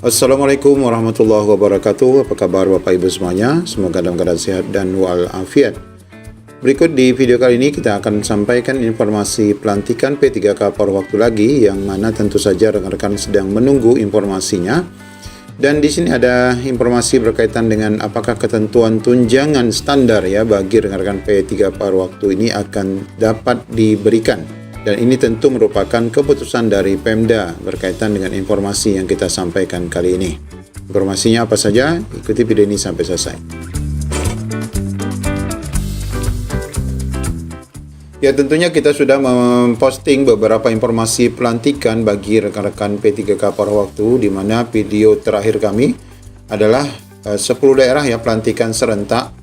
Assalamualaikum warahmatullahi wabarakatuh. Apa kabar Bapak Ibu semuanya? Semoga dalam keadaan sehat dan walafiat. Berikut di video kali ini kita akan sampaikan informasi pelantikan P3K paruh waktu lagi, yang mana tentu saja rekan-rekan sedang menunggu informasinya. Dan di sini ada informasi berkaitan dengan apakah ketentuan tunjangan standar ya bagi rekan-rekan P3 paruh waktu ini akan dapat diberikan. Dan ini tentu merupakan keputusan dari Pemda berkaitan dengan informasi yang kita sampaikan kali ini. Informasinya apa saja? Ikuti video ini sampai selesai. Ya, tentunya kita sudah memposting beberapa informasi pelantikan bagi rekan-rekan P3K paruh waktu, di mana video terakhir kami adalah 10 daerah ya pelantikan serentak,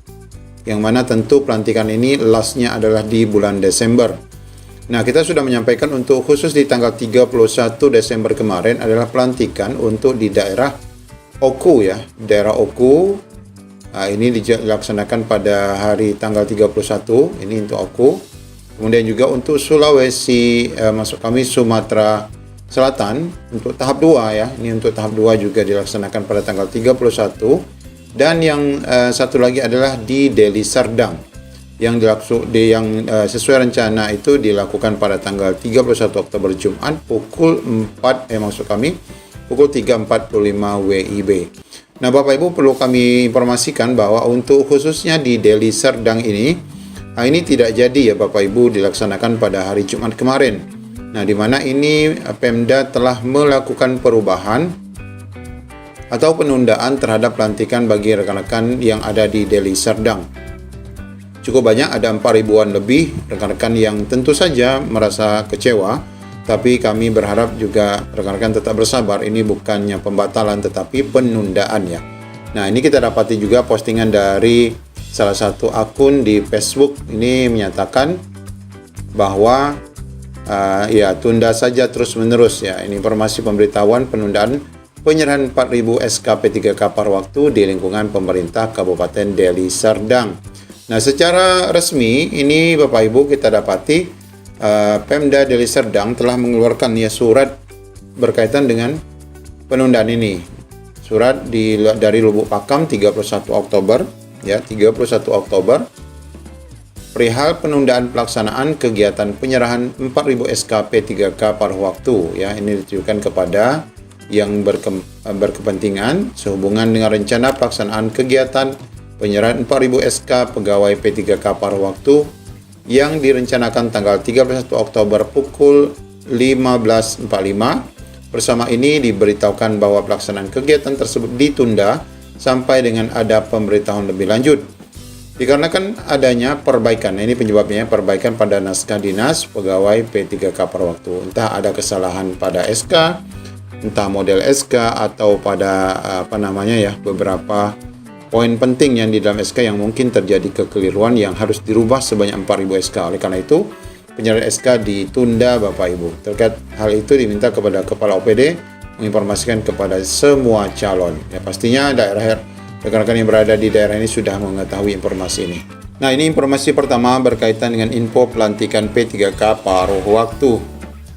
yang mana tentu pelantikan ini lastnya adalah di bulan Desember. Nah, kita sudah menyampaikan untuk khusus di tanggal 31 Desember kemarin adalah pelantikan untuk di daerah Oku ya, daerah Oku. Nah, ini dilaksanakan pada hari tanggal 31, ini untuk Oku. Kemudian juga untuk Sulawesi, Sumatera Selatan untuk tahap 2 ya. Ini untuk tahap 2 juga dilaksanakan pada tanggal 31. Dan yang satu lagi adalah di Deli Serdang, yang sesuai rencana itu dilakukan pada tanggal 31 Oktober Jumat pukul 3.45 WIB. Nah, Bapak Ibu, perlu kami informasikan bahwa untuk khususnya di Deli Serdang ini tidak jadi ya Bapak Ibu dilaksanakan pada hari Jumat kemarin. Nah, di mana ini Pemda telah melakukan perubahan atau penundaan terhadap pelantikan bagi rekan-rekan yang ada di Deli Serdang. Cukup banyak, ada 4.000-an lebih rekan-rekan yang tentu saja merasa kecewa, tapi kami berharap juga rekan-rekan tetap bersabar. Ini bukannya pembatalan tetapi penundaan ya. Nah, ini kita dapati juga postingan dari salah satu akun di Facebook ini menyatakan bahwa tunda saja terus-menerus ya. Ini informasi pemberitahuan penundaan penyerahan 4.000 SK P3K paruh waktu di lingkungan pemerintah Kabupaten Deli Serdang. Nah, secara resmi ini Bapak Ibu kita dapati Pemda Deli Serdang telah mengeluarkan ya surat berkaitan dengan penundaan ini. Surat dari Lubuk Pakam 31 Oktober ya, 31 Oktober perihal penundaan pelaksanaan kegiatan penyerahan 4.000 SK P3K paruh waktu ya. Ini ditujukan kepada yang berkepentingan sehubungan dengan rencana pelaksanaan kegiatan penyerahan 4.000 SK pegawai P3K paruh waktu yang direncanakan tanggal 31 Oktober pukul 15.45. Bersama ini diberitahukan bahwa pelaksanaan kegiatan tersebut ditunda sampai dengan ada pemberitahuan lebih lanjut. Dikarenakan adanya perbaikan, ini penyebabnya perbaikan pada naskah dinas pegawai P3K paruh waktu. Entah ada kesalahan pada SK, entah model SK, atau pada beberapa poin penting yang di dalam SK yang mungkin terjadi kekeliruan yang harus dirubah sebanyak 4.000 SK. Oleh karena itu, penyerahan SK ditunda Bapak Ibu. Terkait hal itu diminta kepada Kepala OPD menginformasikan kepada semua calon. Ya, pastinya rekan-rekan yang berada di daerah ini sudah mengetahui informasi ini. Nah, ini informasi pertama berkaitan dengan info pelantikan P3K paruh waktu.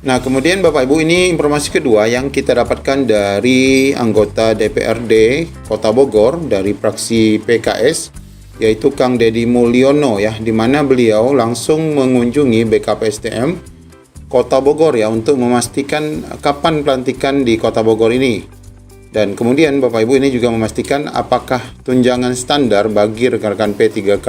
Nah, kemudian Bapak Ibu, ini informasi kedua yang kita dapatkan dari anggota DPRD Kota Bogor dari fraksi PKS, yaitu Kang Deddy Mulyono ya, di mana beliau langsung mengunjungi BKPSDM Kota Bogor ya untuk memastikan kapan pelantikan di Kota Bogor ini. Dan kemudian Bapak Ibu ini juga memastikan apakah tunjangan standar bagi rekan-rekan P3K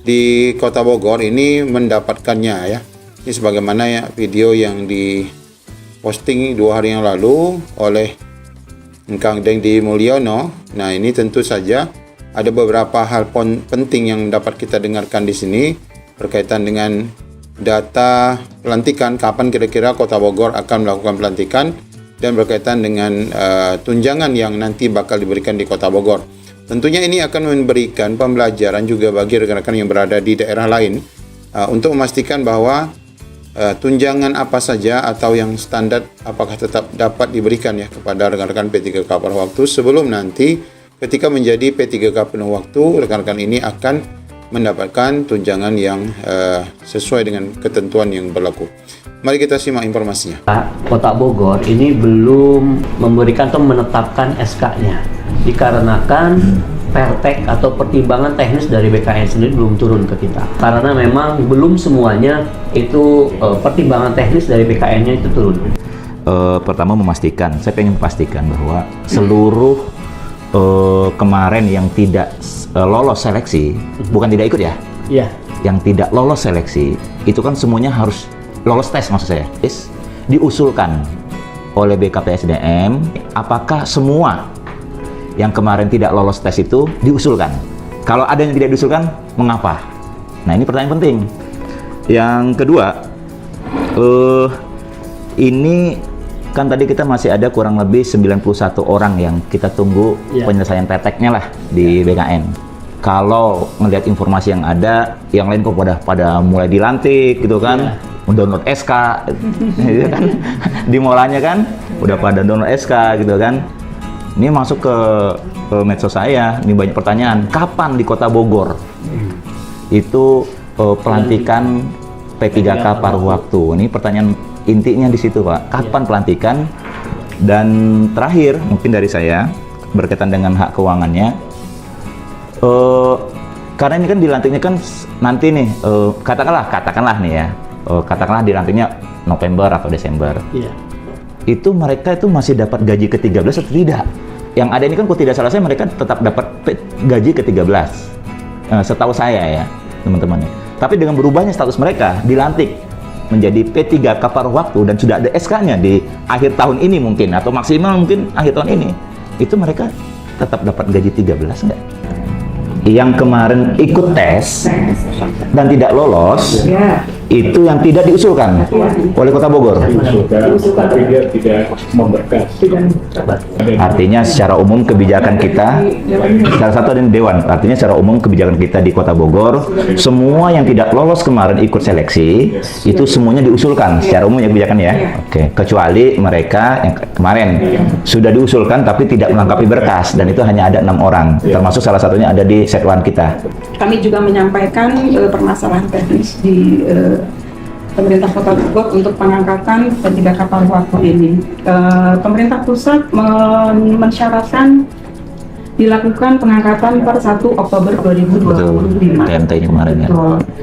di Kota Bogor ini mendapatkannya ya. Ini sebagaimana ya video yang diposting 2 hari yang lalu oleh Kang Deddy Mulyono. Nah, ini tentu saja ada beberapa hal penting yang dapat kita dengarkan di sini berkaitan dengan data pelantikan, kapan kira-kira Kota Bogor akan melakukan pelantikan, dan berkaitan dengan tunjangan yang nanti bakal diberikan di Kota Bogor. Tentunya ini akan memberikan pembelajaran juga bagi rekan-rekan yang berada di daerah lain untuk memastikan bahwa tunjangan apa saja atau yang standar apakah tetap dapat diberikan ya kepada rekan-rekan P3K paruh waktu sebelum nanti ketika menjadi P3K penuh waktu, rekan-rekan ini akan mendapatkan tunjangan yang sesuai dengan ketentuan yang berlaku. Mari kita simak informasinya. Kota Bogor ini belum memberikan atau menetapkan SK-nya dikarenakan pertek atau pertimbangan teknis dari BKN sendiri belum turun ke kita, karena memang belum semuanya itu pertimbangan teknis dari BKN-nya itu turun. Pertama saya pengen memastikan bahwa seluruh kemarin yang tidak lolos seleksi, bukan tidak ikut ya? Iya. Yang tidak lolos seleksi itu kan semuanya harus lolos tes, maksud saya. Diusulkan oleh BKPSDM, apakah semua yang kemarin tidak lolos tes itu diusulkan? Kalau ada yang tidak diusulkan, mengapa? Nah, ini pertanyaan penting. Yang kedua, ini kan tadi kita masih ada kurang lebih 91 orang yang kita tunggu penyelesaian teteknya lah di BKN. Kalau ngelihat informasi yang ada, yang lain kok pada mulai dilantik gitu kan, download SK, gitu kan, di molanya kan, udah pada download SK gitu kan. Ini masuk ke medsos saya, ini banyak pertanyaan. Kapan di Kota Bogor itu pelantikan P3K paruh waktu? Ini pertanyaan intinya di situ, Pak. Kapan pelantikan? Dan terakhir, mungkin dari saya berkaitan dengan hak keuangannya. Karena ini kan dilantiknya kan nanti nih, katakanlah nih ya, katakanlah dilantiknya November atau Desember. Iya. Itu mereka itu masih dapat gaji ke-13 atau tidak? Yang ada ini kan kalau tidak salah saya mereka tetap dapat gaji ke-13. Setahu saya ya, teman-teman. Tapi dengan berubahnya status mereka dilantik menjadi P3K paruh waktu dan sudah ada SK-nya di akhir tahun ini mungkin atau maksimal mungkin akhir tahun ini. Itu mereka tetap dapat gaji 13 enggak? Yang kemarin ikut tes dan tidak lolos, itu yang tidak diusulkan oleh Kota Bogor. Tapi dia tidak memberkas. Artinya secara umum kebijakan kita, salah satu dari Dewan, artinya secara umum kebijakan kita di Kota Bogor, semua yang tidak lolos kemarin ikut seleksi, itu semuanya diusulkan secara umum ya kebijakan ya. Oke, kecuali mereka yang kemarin sudah diusulkan tapi tidak melengkapi berkas, dan itu hanya ada 6 orang, termasuk salah satunya ada di sekwan kita. Kami juga menyampaikan permasalahan teknis di pemerintah Kota Bogor untuk pengangkatan P3K paruh waktu ini. Pemerintah pusat mensyaratkan dilakukan pengangkatan per 1 Oktober 2025. TMT ini kemarin ya.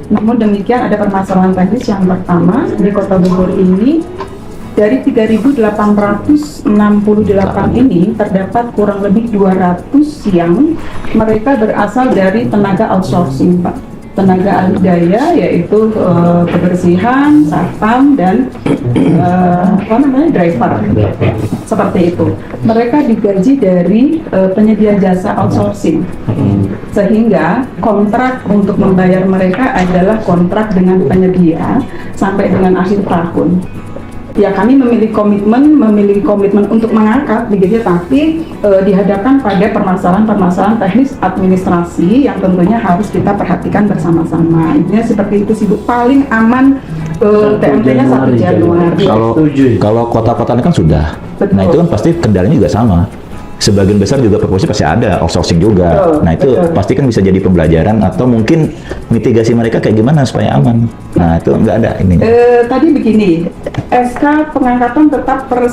Namun demikian ada permasalahan teknis. Yang pertama, di Kota Bogor ini dari 3.868 ini terdapat kurang lebih 200 yang mereka berasal dari tenaga outsourcing, Pak. Tenaga ahli daya, yaitu kebersihan, satpam, dan driver. Seperti itu. Mereka digaji dari penyedia jasa outsourcing. Sehingga kontrak untuk membayar mereka adalah kontrak dengan penyedia sampai dengan akhir tahun. Ya, kami memiliki komitmen untuk mengangkat begitu, tapi dihadapkan pada permasalahan teknis administrasi yang tentunya harus kita perhatikan bersama-sama. Intinya seperti itu sih, Bu. Paling aman TMT-nya 1 Januari. Kalau kota-kota ini kan sudah. Betul. Nah itu kan pasti kendalanya juga sama. Sebagian besar juga proporsi pasti ada outsourcing juga. Betul, Nah itu pasti kan bisa jadi pembelajaran atau mungkin mitigasi mereka kayak gimana supaya aman. Nah itu nggak ada ini. Tadi begini, SK pengangkatan tetap per 1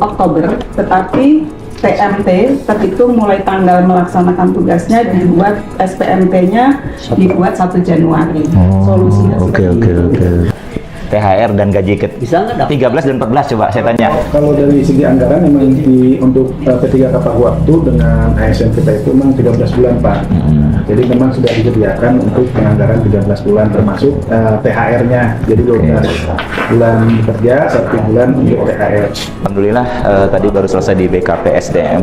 Oktober, tetapi TMT terhitung mulai tanggal melaksanakan tugasnya dibuat SPMT-nya dibuat 1 Januari. Solusinya Oke. THR dan gaji ke Bisa nggak 13 dan 14 coba saya tanya. Kalau dari segi anggaran memang untuk P3K paruh waktu dengan ASN kita itu memang 13 bulan, Pak. Jadi memang sudah disediakan untuk penganggaran 13 bulan termasuk THR-nya. Jadi 12 bulan kerja, 1 bulan untuk THR. Alhamdulillah tadi baru selesai di BKPSDM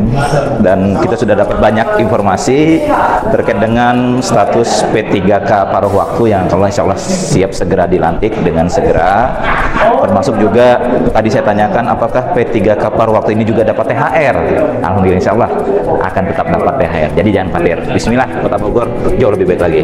dan kita sudah dapat banyak informasi terkait dengan status P3K paruh waktu yang kalau insya Allah siap segera dilantik dengan segera, termasuk juga tadi saya tanyakan apakah P3K paruh waktu ini juga dapat THR. Alhamdulillah insya Allah akan tetap dapat THR, jadi jangan khawatir. Bismillah, Kota Bogor jauh lebih baik lagi.